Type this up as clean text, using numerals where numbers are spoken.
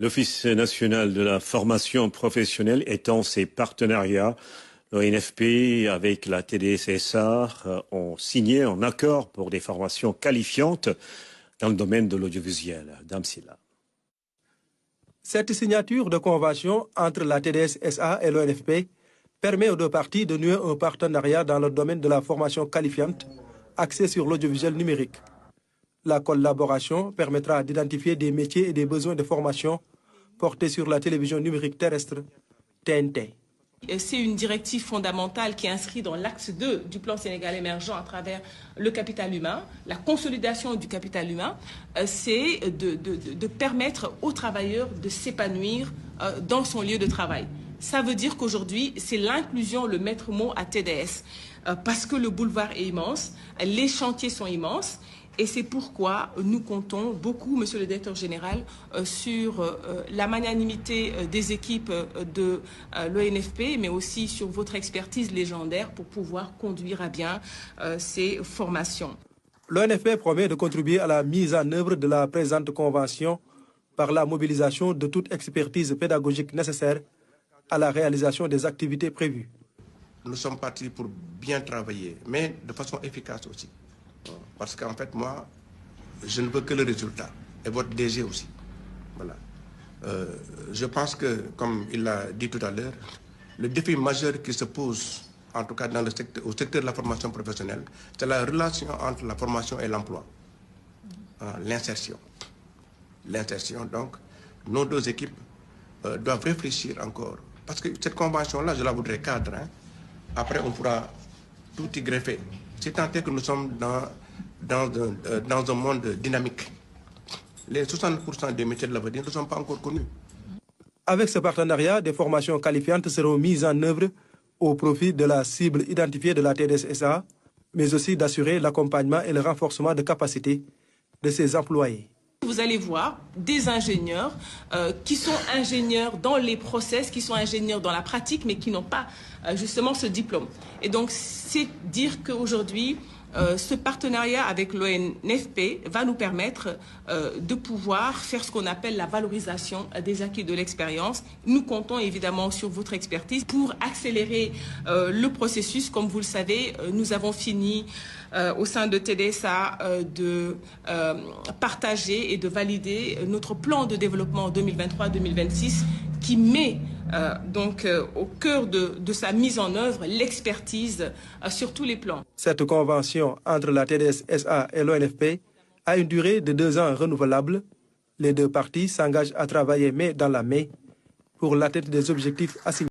L'Office national de la formation professionnelle étend ses partenariats. L'ONFP avec la TDS-SA ont signé un accord pour des formations qualifiantes dans le domaine de l'audiovisuel. Dame Silla. Cette signature de convention entre la TDS-SA et l'ONFP permet aux deux parties de nouer un partenariat dans le domaine de la formation qualifiante axée sur l'audiovisuel numérique. La collaboration permettra d'identifier des métiers et des besoins de formation portés sur la télévision numérique terrestre, TNT. C'est une directive fondamentale qui est inscrite dans l'axe 2 du plan Sénégal émergent à travers le capital humain. La consolidation du capital humain, c'est de permettre aux travailleurs de s'épanouir dans son lieu de travail. Ça veut dire qu'aujourd'hui, c'est l'inclusion, le maître mot à TDS, parce que le boulevard est immense, les chantiers sont immenses. Et c'est pourquoi nous comptons beaucoup, Monsieur le Directeur Général, sur la magnanimité des équipes de l'ONFP, mais aussi sur votre expertise légendaire pour pouvoir conduire à bien ces formations. L'ONFP promet de contribuer à la mise en œuvre de la présente convention par la mobilisation de toute expertise pédagogique nécessaire à la réalisation des activités prévues. Nous sommes partis pour bien travailler, mais de façon efficace aussi. Parce qu'en fait, moi, je ne veux que le résultat. Et votre DG aussi. Voilà. Je pense que, comme il l'a dit tout à l'heure, le défi majeur qui se pose, en tout cas dans au secteur de la formation professionnelle, c'est la relation entre la formation et l'emploi. L'insertion. L'insertion, donc, nos deux équipes doivent réfléchir encore. Parce que cette convention-là, je la voudrais cadre. Après, on pourra tout y greffer. C'est tant que nous sommes dans un monde dynamique. Les 60% des métiers de l'avenir ne sont pas encore connus. Avec ce partenariat, des formations qualifiantes seront mises en œuvre au profit de la cible identifiée de la TDS-SA, mais aussi d'assurer l'accompagnement et le renforcement de capacités de ses employés. Vous allez voir des ingénieurs qui sont ingénieurs dans les process, qui sont ingénieurs dans la pratique, mais qui n'ont pas justement ce diplôme. Et donc, c'est dire qu'aujourd'hui, ce partenariat avec l'ONFP va nous permettre de pouvoir faire ce qu'on appelle la valorisation des acquis de l'expérience. Nous comptons évidemment sur votre expertise pour accélérer le processus. Comme vous le savez, nous avons fini au sein de TDSA de partager et de valider notre plan de développement 2023-2026 qui met au cœur de sa mise en œuvre l'expertise sur tous les plans. Cette convention entre la TDS-SA et l'ONFP a une durée de 2 ans renouvelable. Les deux parties s'engagent à travailler main dans la main pour l'atteinte des objectifs assignés.